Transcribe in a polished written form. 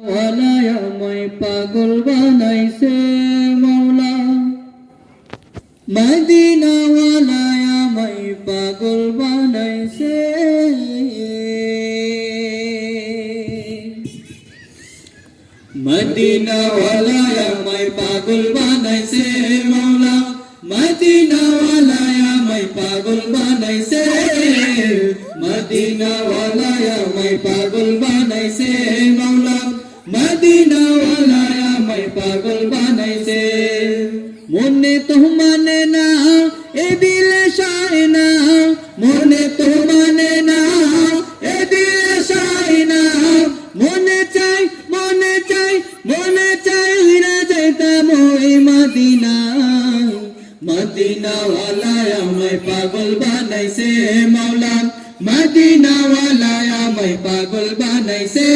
ওয়ালায় আমায় পাগল বানাইছে মওলা মদিনা ওয়ালায় আমায় পাগল বানাইছে মদিনা ওয়ালায় আমায় পাগল বানাইছে মওলা মদিনা ওয়ালায় আমায় পাগল বানাইছে মদিনা ওয়ালায় আমায় পাগল বানাইছে মওলা মদিনা ওয়ালায় আমায় পাগল বানাইছে মনে তো মানে না এ দিলে সায় না মনে তো মানে না এ দিলে সায় না মনে চাই মনে চাই মনে চাই না যাইতাম ওই মদিনা মদিনা ওয়ালায় আমায় পাগল বানাইছে মওলা মদিনা ওয়ালায় আমায় পাগল বানাইছে